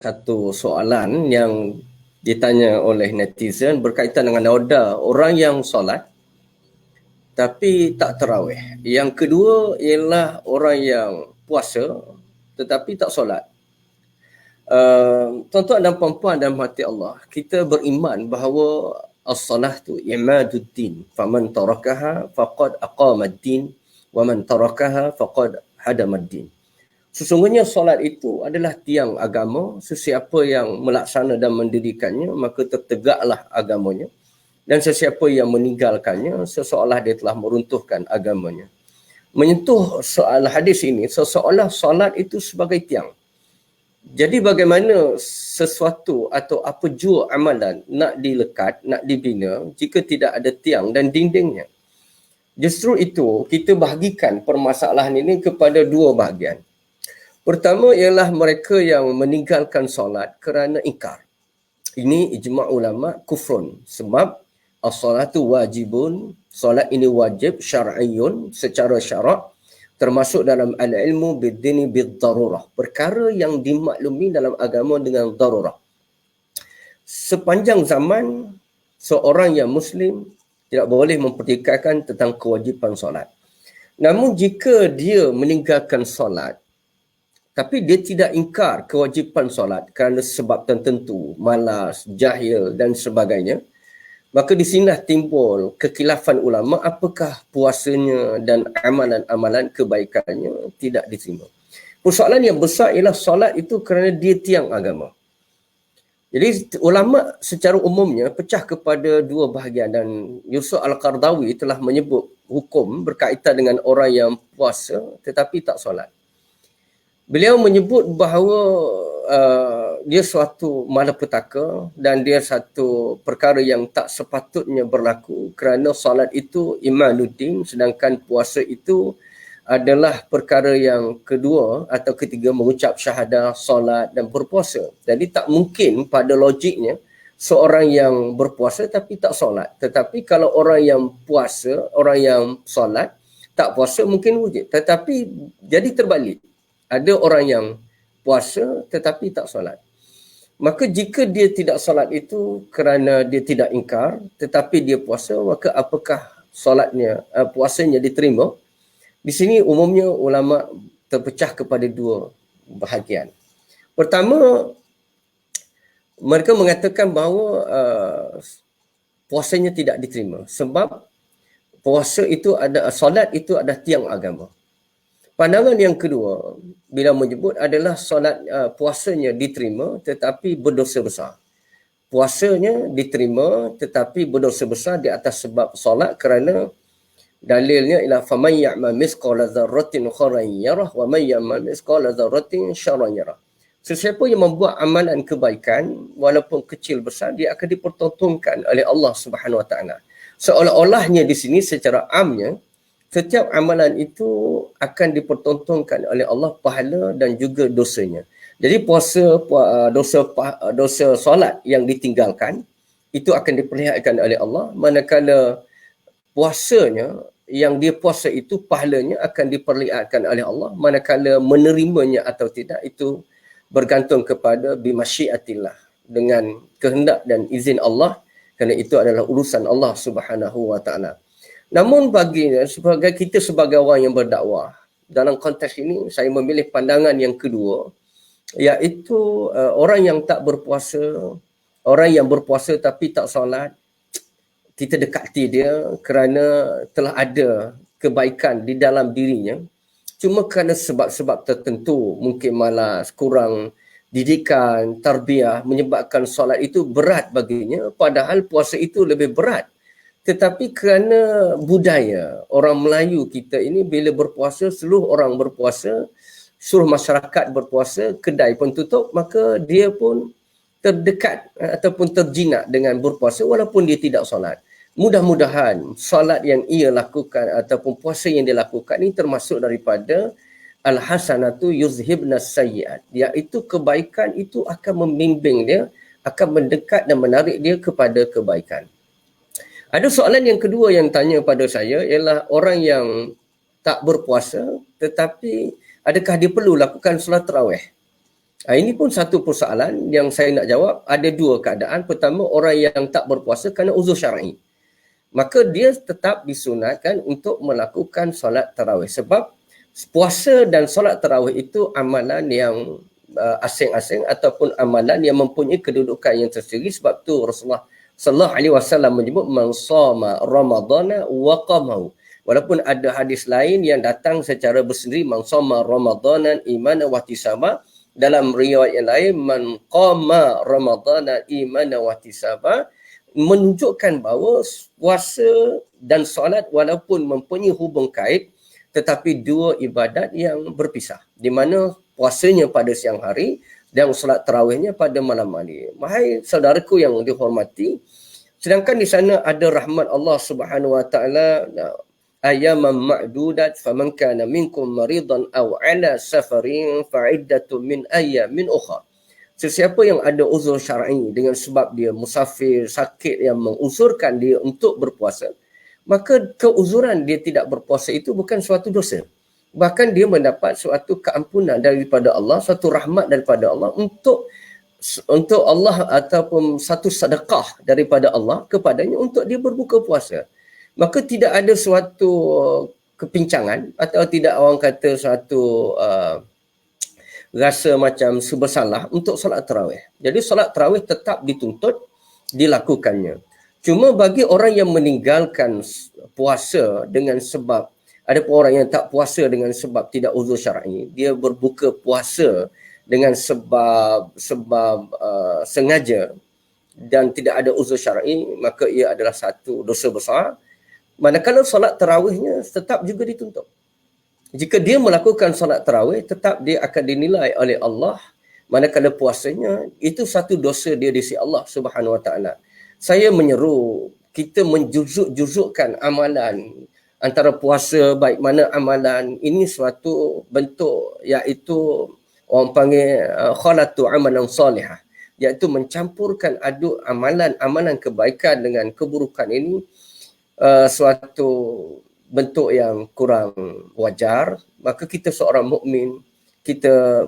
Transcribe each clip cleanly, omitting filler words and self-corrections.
Satu soalan yang ditanya oleh netizen berkaitan dengan noda orang yang solat tapi tak tarawih. Yang kedua ialah orang yang puasa tetapi tak solat. Tuan-tuan dan puan-puan dalam hati Allah, kita beriman bahawa as-salah tu imaduddin. Faman tarakaha faqad aqamaddin wa man tarakaha faqad hadamaddin. Sesungguhnya solat itu adalah tiang agama. Sesiapa yang melaksana dan mendirikannya, maka tertegaklah agamanya. Dan sesiapa yang meninggalkannya, seseolah dia telah meruntuhkan agamanya. Menyentuh soal hadis ini, seseolah solat itu sebagai tiang. Jadi bagaimana sesuatu atau apa jua amalan nak dilekat, nak dibina jika tidak ada tiang dan dindingnya? Justru itu, kita bahagikan permasalahan ini kepada dua bahagian. Pertama ialah mereka yang meninggalkan solat kerana ingkar. Ini ijma' ulama kufrun. Sebab as-salatu wajibun, solat ini wajib syar'iyyun secara syarak, termasuk dalam al-ilmu bid-dini bid-darurah. Perkara yang dimaklumi dalam agama dengan darurah. Sepanjang zaman, seorang yang Muslim tidak boleh mempertikaikan tentang kewajipan solat. Namun jika dia meninggalkan solat, tapi dia tidak ingkar kewajipan solat kerana sebab tertentu, malas, jahil dan sebagainya, maka di sinilah timbul kekhilafan ulama apakah puasanya dan amalan-amalan kebaikannya tidak diterima. Persoalan yang besar ialah solat itu kerana dia tiang agama. Jadi ulama secara umumnya pecah kepada dua bahagian dan Yusuf Al-Qardawi telah menyebut hukum berkaitan dengan orang yang puasa tetapi tak solat. Beliau menyebut bahawa dia suatu malapetaka dan dia satu perkara yang tak sepatutnya berlaku kerana solat itu imanuddin, sedangkan puasa itu adalah perkara yang kedua atau ketiga mengucap syahadah, solat dan berpuasa. Jadi tak mungkin pada logiknya seorang yang berpuasa tapi tak solat. Tetapi kalau orang yang puasa, orang yang solat, tak puasa mungkin wujud. Tetapi jadi terbalik. Ada orang yang puasa tetapi tak solat. Maka jika dia tidak solat itu kerana dia tidak ingkar tetapi dia puasa, maka apakah solatnya, puasanya diterima? Di sini umumnya ulama terpecah kepada dua bahagian. Pertama, mereka mengatakan bahawa puasanya tidak diterima sebab puasa itu ada, solat itu adalah tiang agama. Pandangan yang kedua, bila menyebut adalah solat, puasanya diterima tetapi berdosa besar. Puasanya diterima tetapi berdosa besar di atas sebab solat kerana dalilnya ialah faman ya'mal mithqala dzarratin khairan yarah wa man ya'mal mithqala dzarratin syarran yarah. Sesiapa yang membuat amalan kebaikan walaupun kecil besar, dia akan dipertontonkan oleh Allah Subhanahu Wa Taala. Seolah-olahnya di sini secara amnya setiap amalan itu akan dipertontonkan oleh Allah pahala dan juga dosanya. Jadi puasa, dosa solat yang ditinggalkan itu akan diperlihatkan oleh Allah, manakala puasanya yang dia puasa itu pahalanya akan diperlihatkan oleh Allah, manakala menerimanya atau tidak itu bergantung kepada bimasyiatillah, dengan kehendak dan izin Allah, kerana itu adalah urusan Allah Subhanahu Wa Taala. Namun baginya, sebagai kita sebagai orang yang berdakwah, dalam konteks ini saya memilih pandangan yang kedua, iaitu orang yang tak berpuasa, orang yang berpuasa tapi tak solat, kita dekati dia kerana telah ada kebaikan di dalam dirinya, cuma kerana sebab-sebab tertentu, mungkin malas, kurang didikan, tarbiyah, menyebabkan solat itu berat baginya, padahal puasa itu lebih berat. Tetapi kerana budaya orang Melayu kita ini, bila berpuasa, seluruh orang berpuasa, seluruh masyarakat berpuasa, kedai pun tutup, maka dia pun terdekat ataupun terjinak dengan berpuasa walaupun dia tidak solat. Mudah-mudahan solat yang ia lakukan ataupun puasa yang dia lakukan ini termasuk daripada al-hasanatu yuzhibnas sayyiat, iaitu kebaikan itu akan membimbing dia, akan mendekat dan menarik dia kepada kebaikan. Ada soalan yang kedua yang tanya pada saya ialah orang yang tak berpuasa tetapi adakah dia perlu lakukan solat tarawih? Ini pun satu persoalan yang saya nak jawab. Ada dua keadaan. Pertama, orang yang tak berpuasa kerana uzur syar'i. Maka dia tetap disunatkan untuk melakukan solat tarawih. Sebab puasa dan solat tarawih itu amalan yang asing-asing ataupun amalan yang mempunyai kedudukan yang tersendiri. Sebab tu Rasulullah sallallahu alaihi wasallam menyebut man shama ramadhana wa qamahu. Walaupun ada hadis lain yang datang secara bersendiri, man shama ramadhana imanan wa ihtisaba. Dalam riwayat yang lain, man qama ramadhana imanan wa ihtisaba, menunjukkan bahawa puasa dan solat walaupun mempunyai hubung kait, tetapi dua ibadat yang berpisah. Di mana puasanya pada siang hari dan solat tarawihnya pada malam hari. Wahai saudaraku yang dihormati, sedangkan di sana ada rahmat Allah Subhanahu Wa Taala, ayaman ma'dudat faman kana minkum maridan aw ala safarin fa'iddatun min ayyamin ukhra. Sesiapa yang ada uzur syar'i dengan sebab dia musafir, sakit yang mengusurkan dia untuk berpuasa, maka keuzuran dia tidak berpuasa itu bukan suatu dosa. Bahkan dia mendapat suatu keampunan daripada Allah, suatu rahmat daripada Allah untuk Allah ataupun satu sedekah daripada Allah kepadanya untuk dia berbuka puasa. Maka tidak ada suatu kepincangan atau tidak orang kata suatu rasa macam bersalah untuk solat tarawih. Jadi solat tarawih tetap dituntut dilakukannya. Cuma bagi orang yang meninggalkan puasa dengan sebab, ada pun orang yang tak puasa dengan sebab tidak uzur syar'i, dia berbuka puasa dengan sebab sengaja dan tidak ada uzur syar'i, maka ia adalah satu dosa besar. Manakala solat tarawihnya tetap juga dituntut. Jika dia melakukan solat tarawih, tetap dia akan dinilai oleh Allah. Manakala puasanya, itu satu dosa dia di sisi Allah Subhanahu Wa Taala. Saya menyeru kita menjuzuk-juzukkan amalan antara puasa, baik mana amalan. Ini suatu bentuk iaitu orang panggil khalatu amalan salihah, iaitu mencampurkan aduk amalan kebaikan dengan keburukan. Ini suatu bentuk yang kurang wajar. Maka kita seorang mukmin, kita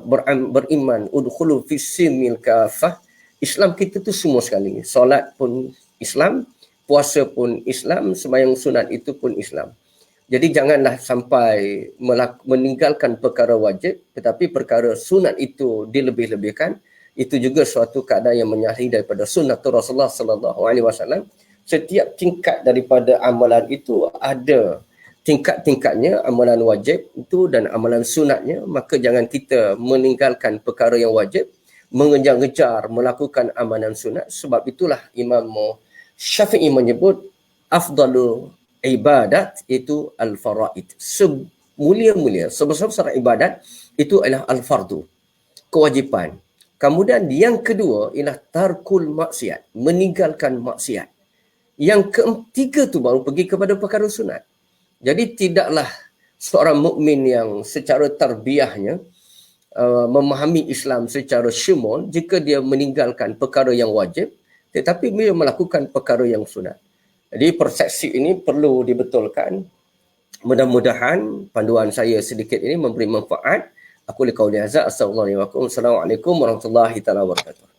beriman, udkhulu fissilmil kafah. Islam kita tu semua sekali. Solat pun Islam, puasa pun Islam, sembahyang sunat itu pun Islam. Jadi janganlah sampai meninggalkan perkara wajib, tetapi perkara sunat itu dilebih-lebihkan. Itu juga suatu keadaan yang menyalahi daripada sunnah Rasulullah sallallahu alaihi wasallam. Setiap tingkat daripada amalan itu ada tingkat-tingkatnya, amalan wajib itu dan amalan sunatnya. Maka jangan kita meninggalkan perkara yang wajib, mengejar-ngejar melakukan amalan sunat. Sebab itulah Imam Syafi'i menyebut afdalu ibadat itu al-faraid. Semulia-mulia, sebesar-besar ibadat itu adalah al-fardu, kewajipan. Kemudian yang kedua ialah tarkul maksiat, meninggalkan maksiat. Yang ketiga tu baru pergi kepada perkara sunat. Jadi tidaklah seorang mukmin yang secara tarbiyahnya memahami Islam secara syumul jika dia meninggalkan perkara yang wajib tetapi dia melakukan perkara yang sunat. Jadi persepsi ini perlu dibetulkan. Mudah-mudahan panduan saya sedikit ini memberi manfaat. Aku liqauli hadza, assalamualaikum warahmatullahi wabarakatuh.